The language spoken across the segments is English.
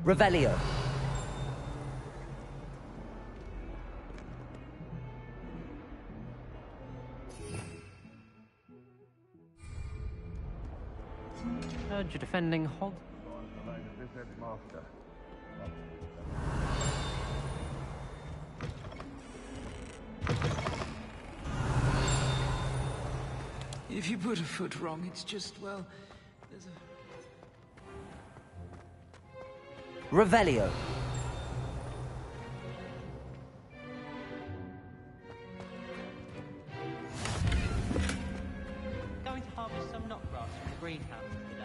Revelio. Heard you're defending Hog. If you put a foot wrong, it's just, well, there's a... Revelio. Going to harvest some knotgrass from the greenhouse today.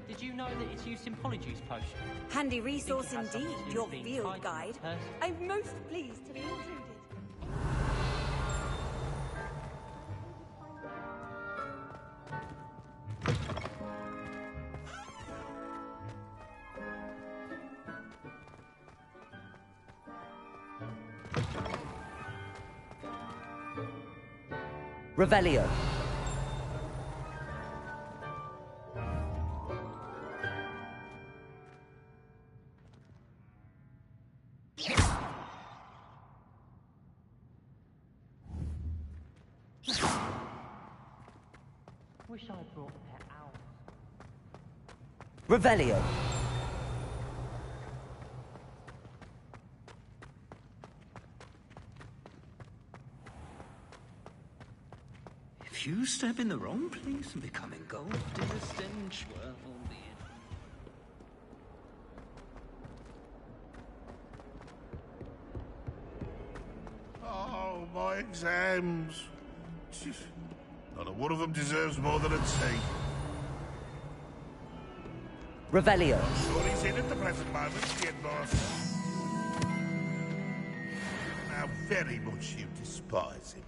Did you know that it's used in polyjuice potions? Handy resource Think it has indeed, something to do your with being field tied to guide. this person? I'm most pleased to be included. Revelio. Wish I brought pet owls. Revelio. If you step in the wrong place and become engulfed in a stench, well, be it. Oh, my exams. Not a one of them deserves more than a tea. Revelio. I'm sure he's in at the present moment, kid boss. How very much you despise him.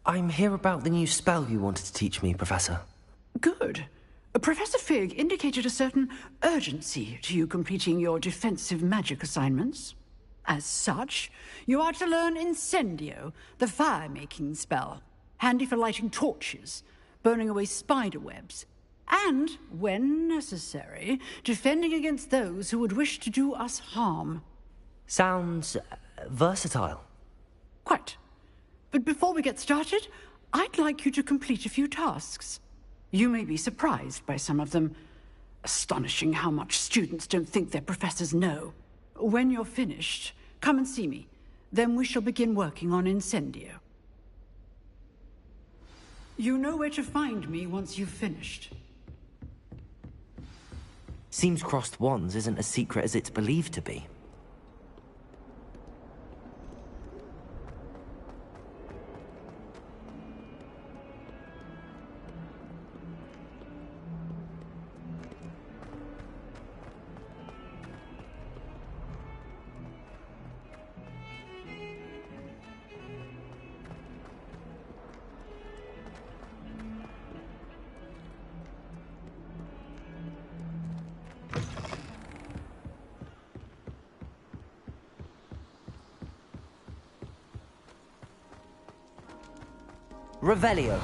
I'm here about the new spell you wanted to teach me, Professor. Good. Professor Fig indicated a certain urgency to you completing your defensive magic assignments. As such, you are to learn Incendio, the fire-making spell, handy for lighting torches, burning away spider webs, and, when necessary, defending against those who would wish to do us harm. Sounds versatile. Quite. But before we get started, I'd like you to complete a few tasks. You may be surprised by some of them. Astonishing how much students don't think their professors know. When you're finished, come and see me. Then we shall begin working on Incendio. You know where to find me once you've finished. Seems crossed wands isn't as secret as it's believed to be. Revelio.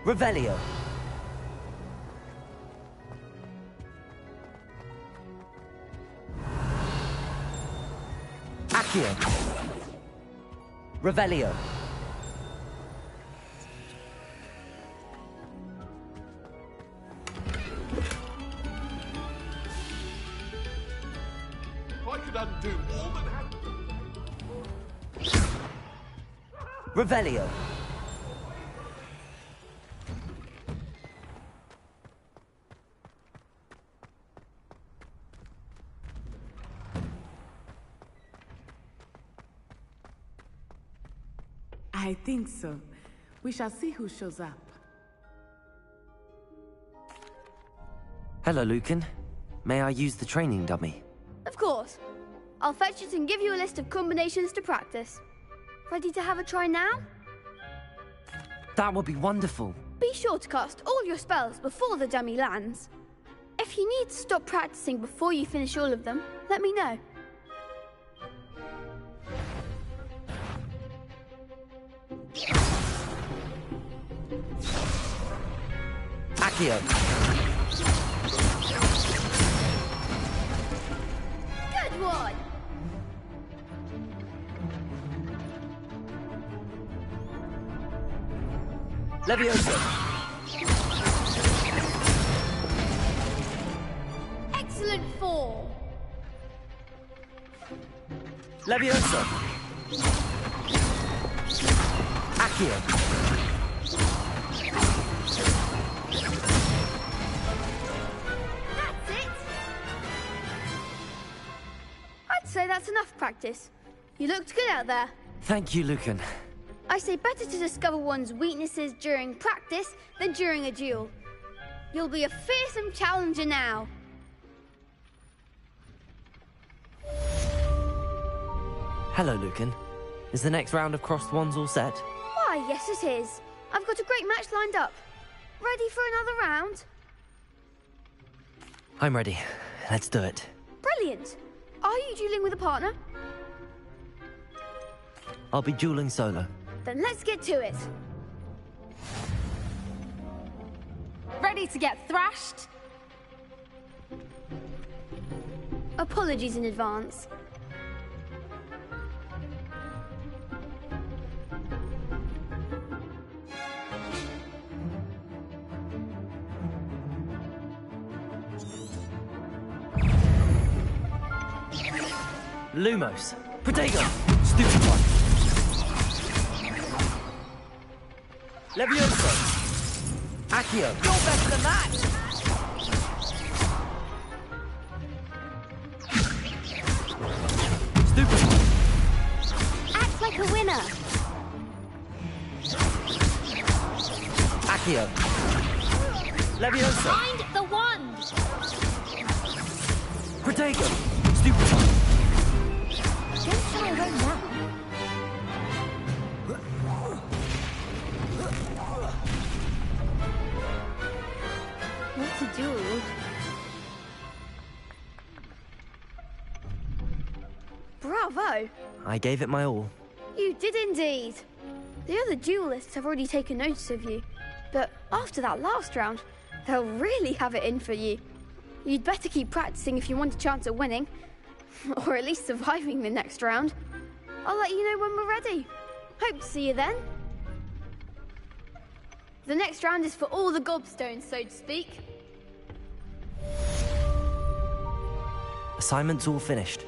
Revelio. Accio. Revelio. I could undo all that happened. Revelio. I think so. We shall see who shows up. Hello, Lucan. May I use the training dummy? Of course. I'll fetch it and give you a list of combinations to practice. Ready to have a try now? That would be wonderful. Be sure to cast all your spells before the dummy lands. If you need to stop practicing before you finish all of them, let me know. Accio. Good one! Leviosa. Excellent form! Leviosa. Accio. That's it! I'd say that's enough practice. You looked good out there. Thank you, Lucan. I say better to discover one's weaknesses during practice than during a duel. You'll be a fearsome challenger now. Hello, Lucan. Is the next round of crossed wands all set? Why, yes it is. I've got a great match lined up. Ready for another round? I'm ready. Let's do it. Brilliant. Are you dueling with a partner? I'll be dueling solo. Then let's get to it. Ready to get thrashed? Apologies in advance. Lumos. Protego. Stupid one. Leviosa. Accio. You're better than that! Stupid one. Act like a winner. Accio. Leviosa. Find the wand. Protego. Stupid one. Don't try right now. What to do? Bravo! I gave it my all. You did indeed. The other duelists have already taken notice of you, but after that last round, they'll really have it in for you. You'd better keep practicing if you want a chance at winning, or at least surviving the next round. I'll let you know when we're ready. Hope to see you then. The next round is for all the gobstones, so to speak. Assignment's all finished.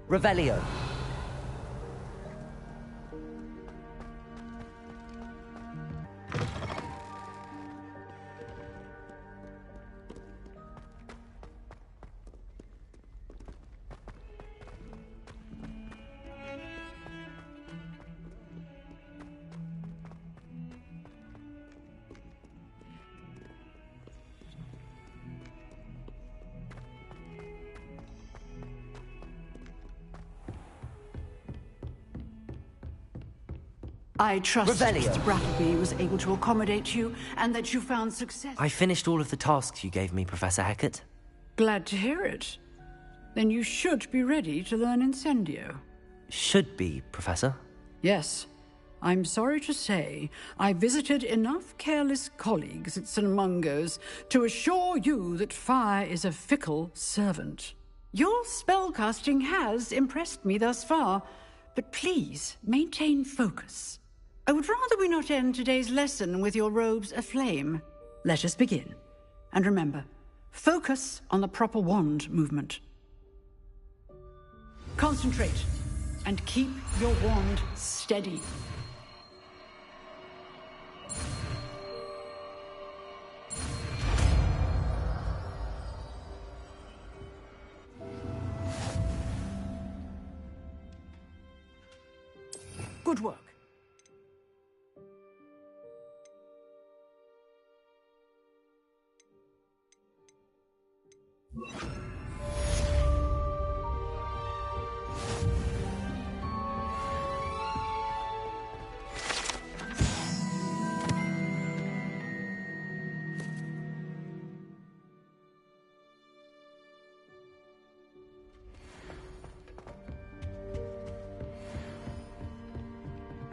Revelio. I trust Revelio. Mr. Brattleby was able to accommodate you and that you found success. I finished all of the tasks you gave me, Professor Hecat. Glad to hear it. Then you should be ready to learn Incendio. Should be, Professor. Yes. I'm sorry to say, I visited enough careless colleagues at St. Mungo's to assure you that fire is a fickle servant. Your spellcasting has impressed me thus far, but please maintain focus. I would rather we not end today's lesson with your robes aflame. Let us begin. And remember, focus on the proper wand movement. Concentrate, and keep your wand steady. Good work.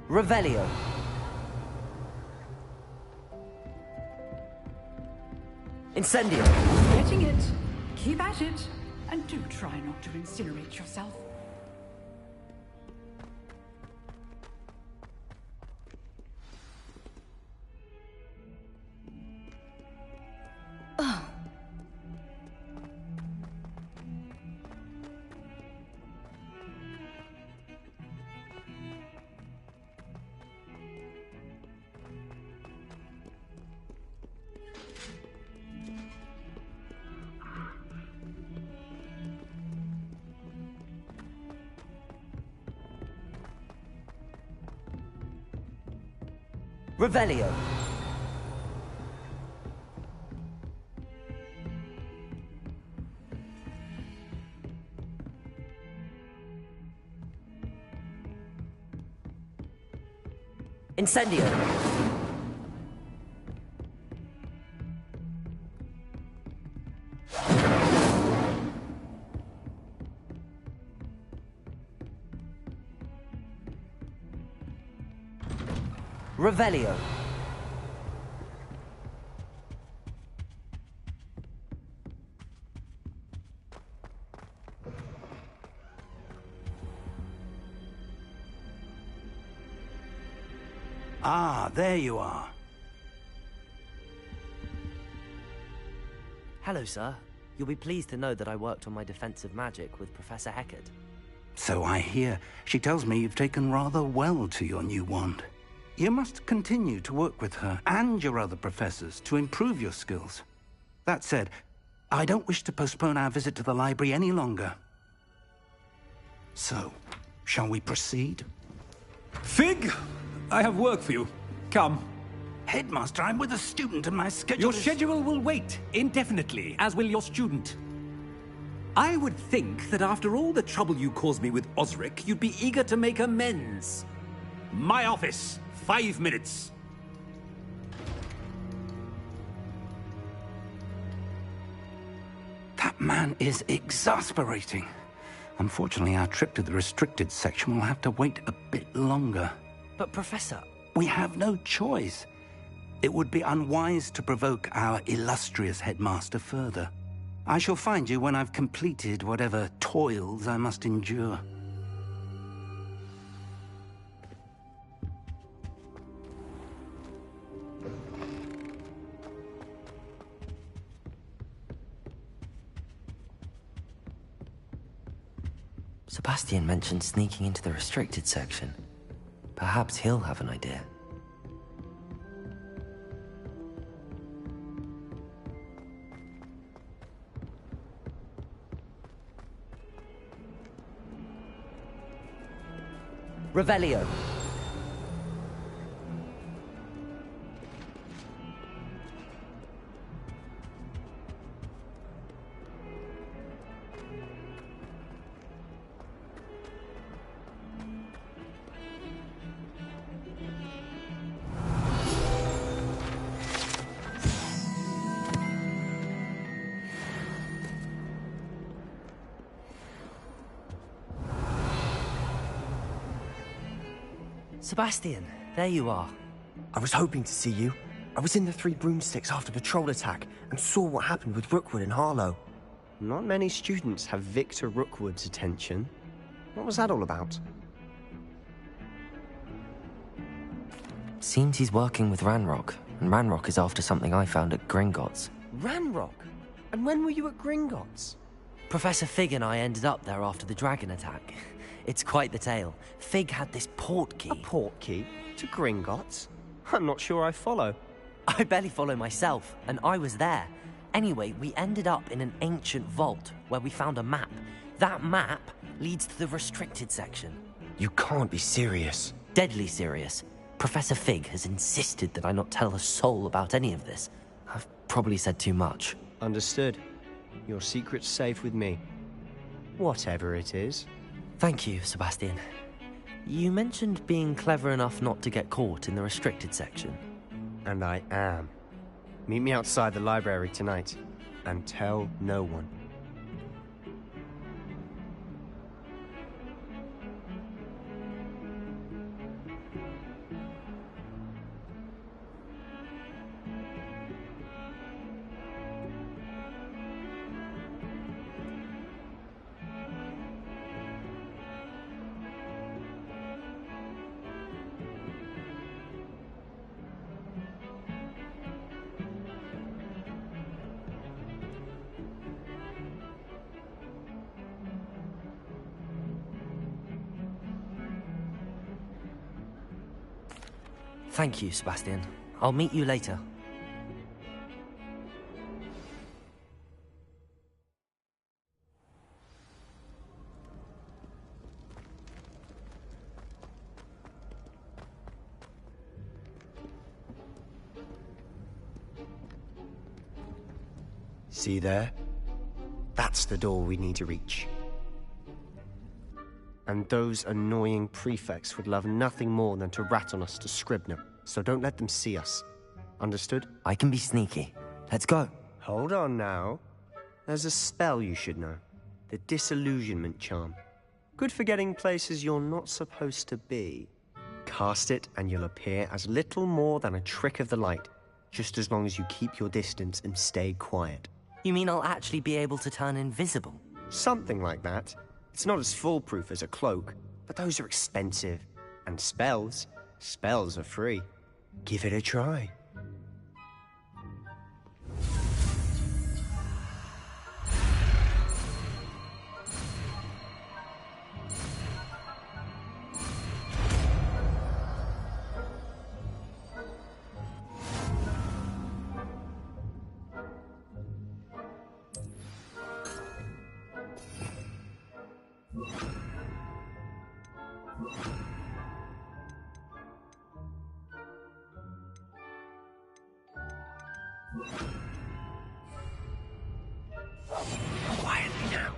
Revelio. Incendio. Getting it. Keep at it. And do try not to incinerate yourself. Revelio. Incendio. Revelio. Ah, there you are. Hello, sir. You'll be pleased to know that I worked on my defensive magic with Professor Hecat. So I hear. She tells me you've taken rather well to your new wand. You must continue to work with her and your other professors to improve your skills. That said, I don't wish to postpone our visit to the library any longer. So, shall we proceed? Fig, I have work for you. Come. Headmaster, I'm with a student and my schedule Your is... schedule will wait indefinitely, as will your student. I would think that after all the trouble you caused me with Osric, you'd be eager to make amends. My office. 5 minutes. That man is exasperating. Unfortunately, our trip to the restricted section will have to wait a bit longer. But, Professor... We have no choice. It would be unwise to provoke our illustrious headmaster further. I shall find you when I've completed whatever toils I must endure. Sebastian mentioned sneaking into the restricted section. Perhaps he'll have an idea. Revelio. Sebastian, there you are. I was hoping to see you. I was in the Three Broomsticks after patrol attack and saw what happened with Rookwood and Harlow. Not many students have Victor Rookwood's attention. What was that all about? Seems he's working with Ranrock, and Ranrock is after something I found at Gringotts. Ranrock? And when were you at Gringotts? Professor Fig and I ended up there after the dragon attack. It's quite the tale. Fig had this port key. A port key? To Gringotts? I'm not sure I follow. I barely follow myself, and I was there. Anyway, we ended up in an ancient vault where we found a map. That map leads to the restricted section. You can't be serious. Deadly serious. Professor Fig has insisted that I not tell a soul about any of this. I've probably said too much. Understood. Your secret's safe with me. Whatever it is. Thank you, Sebastian. You mentioned being clever enough not to get caught in the restricted section. And I am. Meet me outside the library tonight, and tell no one. Thank you, Sebastian. I'll meet you later. See there? That's the door we need to reach. And those annoying prefects would love nothing more than to rat on us to Scribner, so don't let them see us. Understood? I can be sneaky. Let's go. Hold on now. There's a spell you should know. The Disillusionment Charm. Good for getting places you're not supposed to be. Cast it and you'll appear as little more than a trick of the light, just as long as you keep your distance and stay quiet. You mean I'll actually be able to turn invisible? Something like that. It's not as foolproof as a cloak, but those are expensive. And spells are free. Give it a try. Quietly now.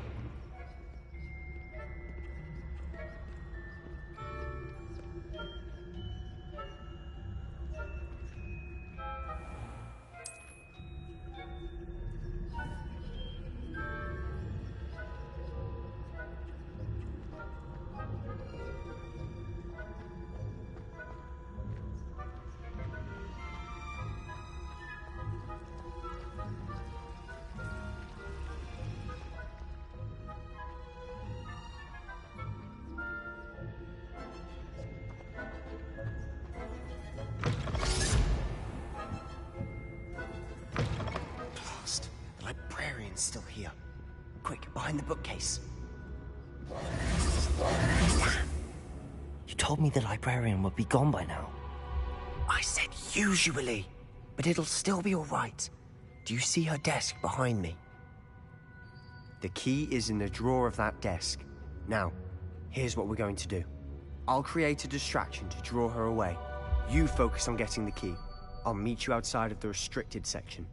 Still here. Quick, behind the bookcase. You told me the librarian would be gone by now. I said usually, but it'll still be all right. Do you see her desk behind me? The key is in the drawer of that desk. Now, here's what we're going to do. I'll create a distraction to draw her away. You focus on getting the key. I'll meet you outside of the restricted section.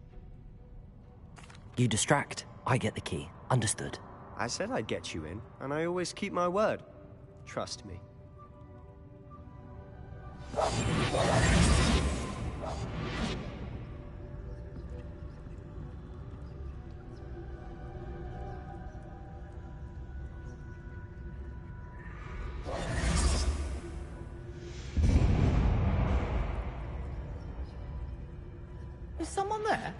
You distract, I get the key. Understood. I said I'd get you in, and I always keep my word. Trust me. Is someone there?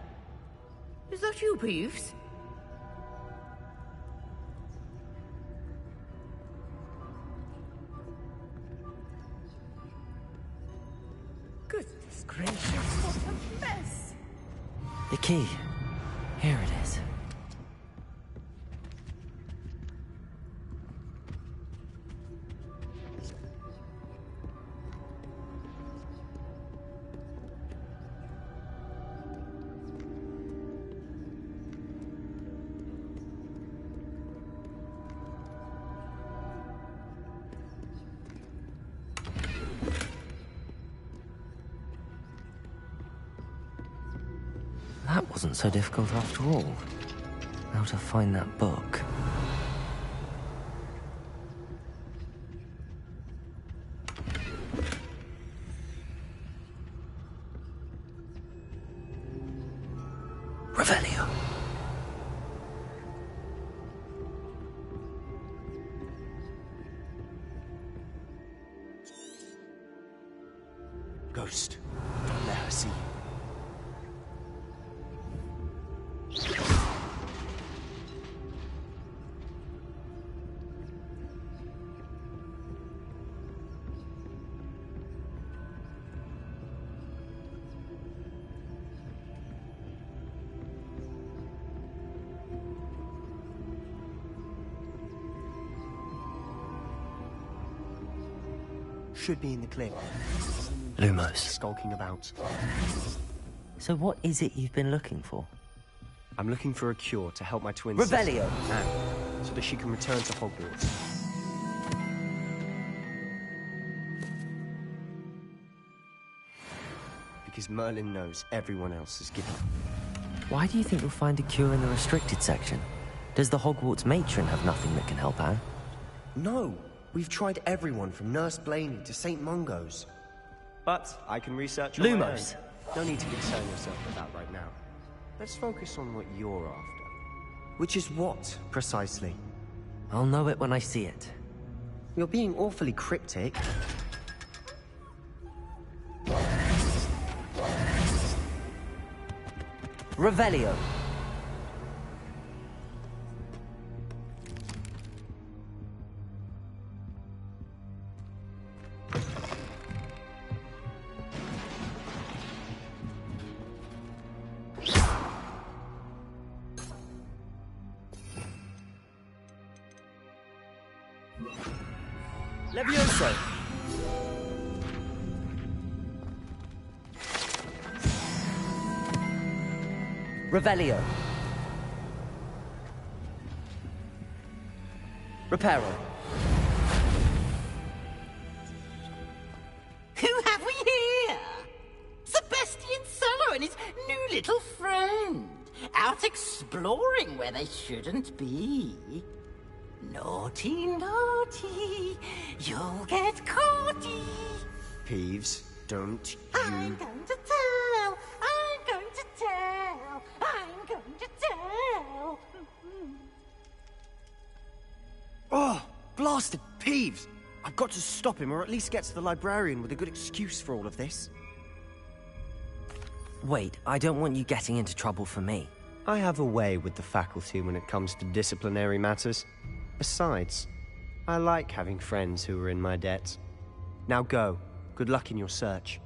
Is that you, Peeves? Goodness gracious, what a mess! The key. Here it is. That wasn't so difficult after all. How to find that book. Revelio. Ghost, don't let her see you. Should be in the clip. Lumos. Skulking about. So what is it you've been looking for? I'm looking for a cure to help my twin Revelio! sister, Anne, so that she can return to Hogwarts. Because Merlin knows everyone else has given up. Why do you think you'll find a cure in the restricted section? Does the Hogwarts matron have nothing that can help Anne? No! We've tried everyone from Nurse Blaney to St. Mungo's. But I can research on my own. Lumos! No need to concern yourself with that right now. Let's focus on what you're after. Which is what, precisely? I'll know it when I see it. You're being awfully cryptic. Revelio! Levioso! Revelio! Reparo! Who have we here? Sebastian Solo and his new little friend. Out exploring where they shouldn't be. Naughty, naughty. You'll get caughty. Peeves, don't you... I'm going to tell. I'm going to tell. I'm going to tell. Oh, blasted Peeves! I've got to stop him, or at least get to the librarian with a good excuse for all of this. Wait, I don't want you getting into trouble for me. I have a way with the faculty when it comes to disciplinary matters. Besides, I like having friends who are in my debt. Now go. Good luck in your search.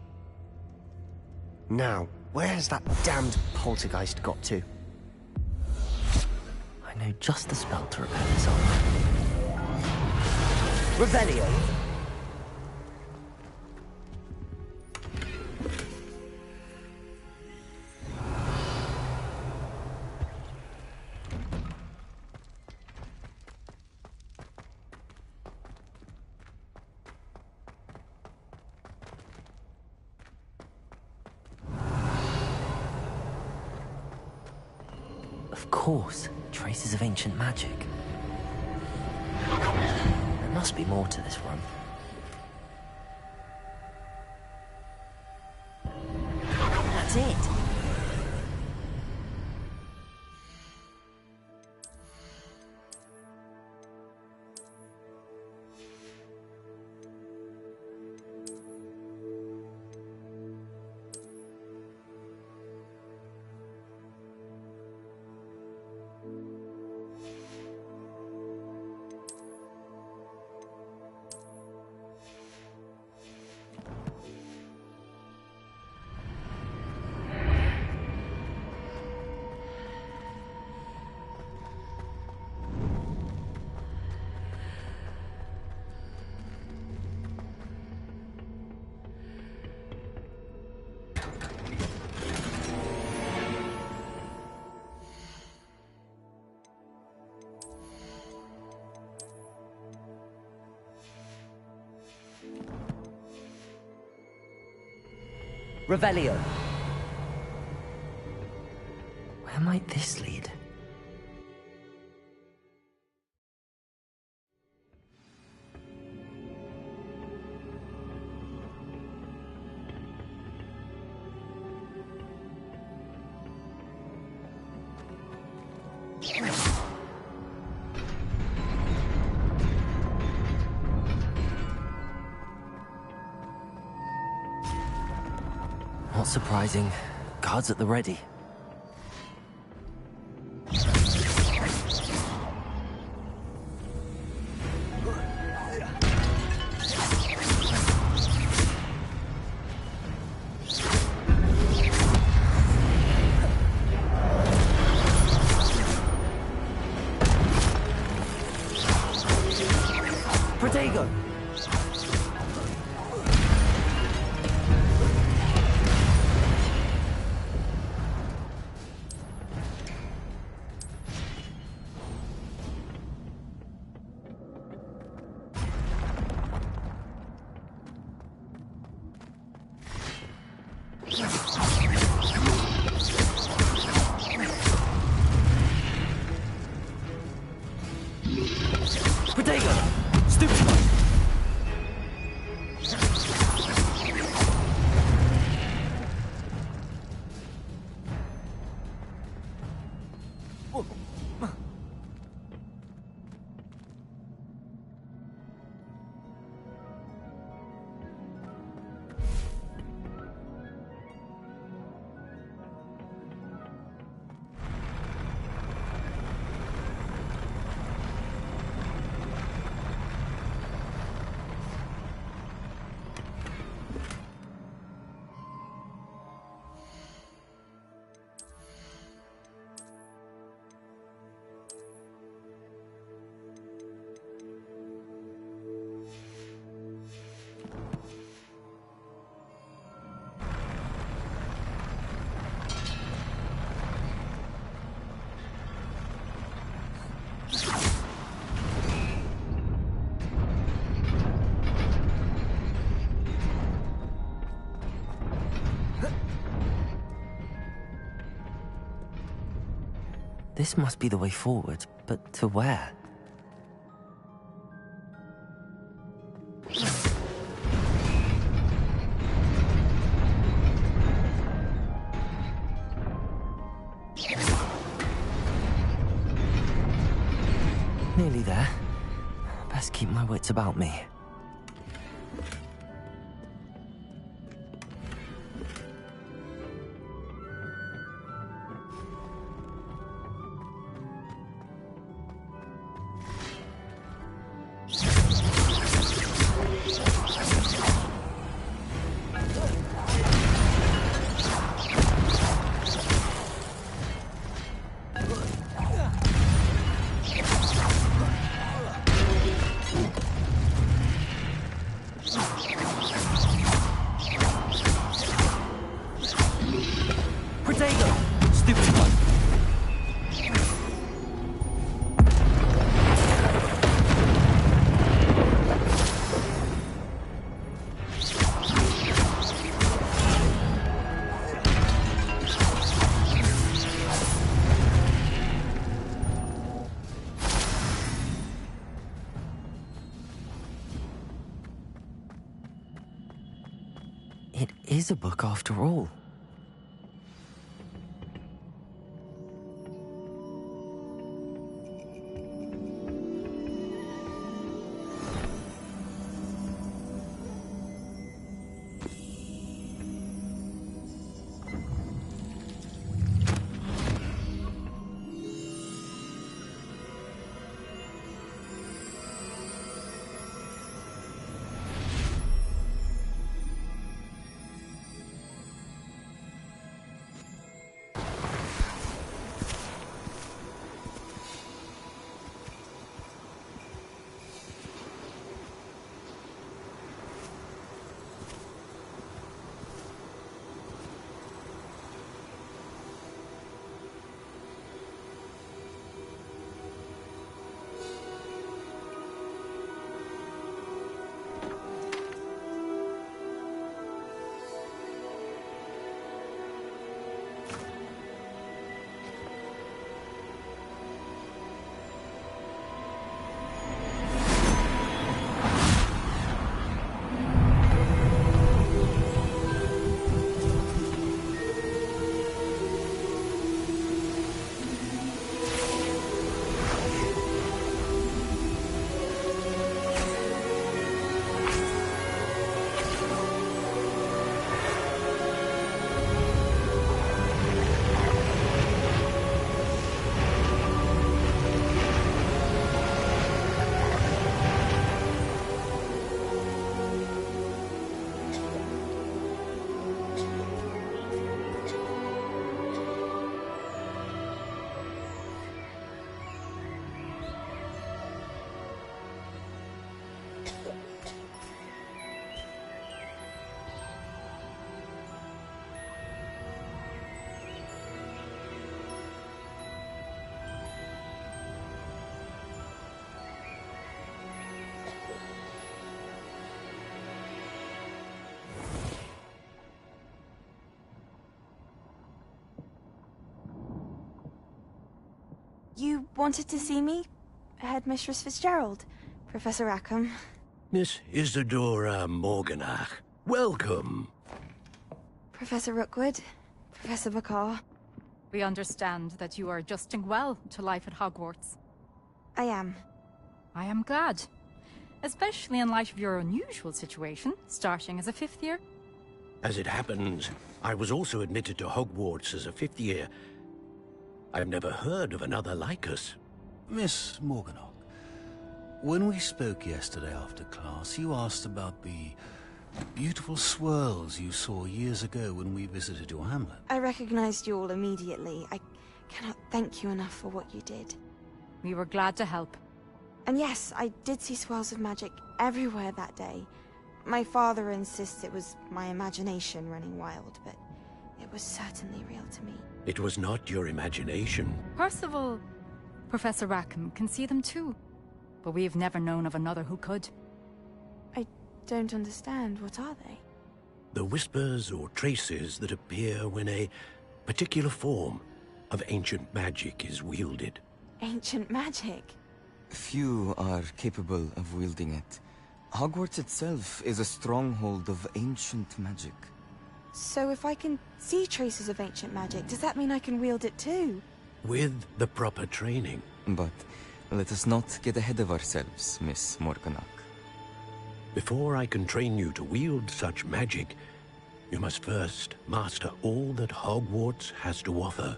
Now, where has that damned poltergeist got to? I know just the spell to repair this armor. Revelio! Of course, traces of ancient magic. There must be more to this run. That's it! Revelio. Where might this lead? Not surprising. Guards at the ready. Protego! Protego! Stupid! This must be the way forward, but to where? Nearly there. Best keep my wits about me. It is a book after all. You wanted to see me? Headmistress Fitzgerald, Professor Rackham. Miss Isadora Morganach, welcome. Professor Rookwood, Professor Bakar. We understand that you are adjusting well to life at Hogwarts. I am. I am glad. Especially in light of your unusual situation, starting as a 5th year. As it happens, I was also admitted to Hogwarts as a 5th year. I've never heard of another like us. Miss Morganach, when we spoke yesterday after class, you asked about the beautiful swirls you saw years ago when we visited your hamlet. I recognized you all immediately. I cannot thank you enough for what you did. We were glad to help. And yes, I did see swirls of magic everywhere that day. My father insists it was my imagination running wild, but it was certainly real to me. It was not your imagination. Percival, Professor Rackham can see them too. But we've never known of another who could. I don't understand. What are they? The whispers or traces that appear when a particular form of ancient magic is wielded. Ancient magic? Few are capable of wielding it. Hogwarts itself is a stronghold of ancient magic. So if I can see traces of ancient magic, does that mean I can wield it too? With the proper training. But let us not get ahead of ourselves, Miss Morganach. Before I can train you to wield such magic, you must first master all that Hogwarts has to offer.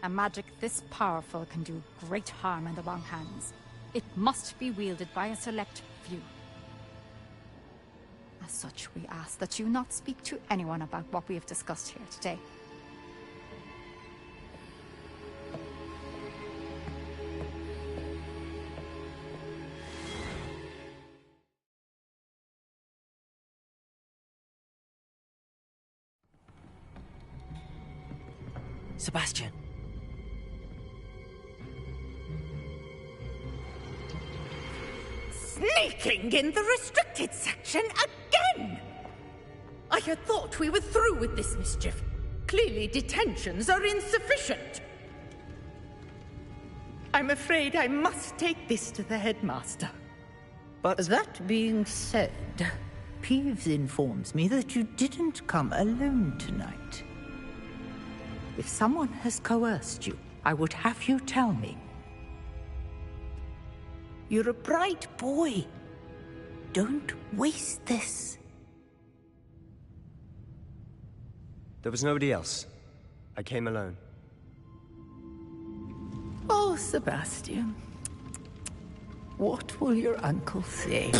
A magic this powerful can do great harm in the wrong hands. It must be wielded by a select few. As such, we ask that you not speak to anyone about what we have discussed here today. Sebastian. Sneaking in the restricted section again! I had thought we were through with this mischief. Clearly detentions are insufficient. I'm afraid I must take this to the headmaster. But that being said, Peeves informs me that you didn't come alone tonight. If someone has coerced you, I would have you tell me. You're a bright boy. Don't waste this. There was nobody else. I came alone. Oh, Sebastian. What will your uncle say?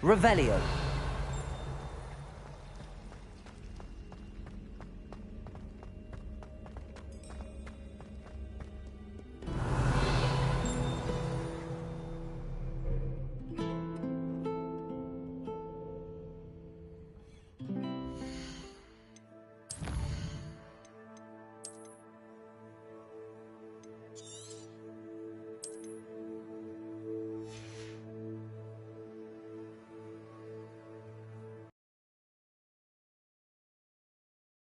Revelio.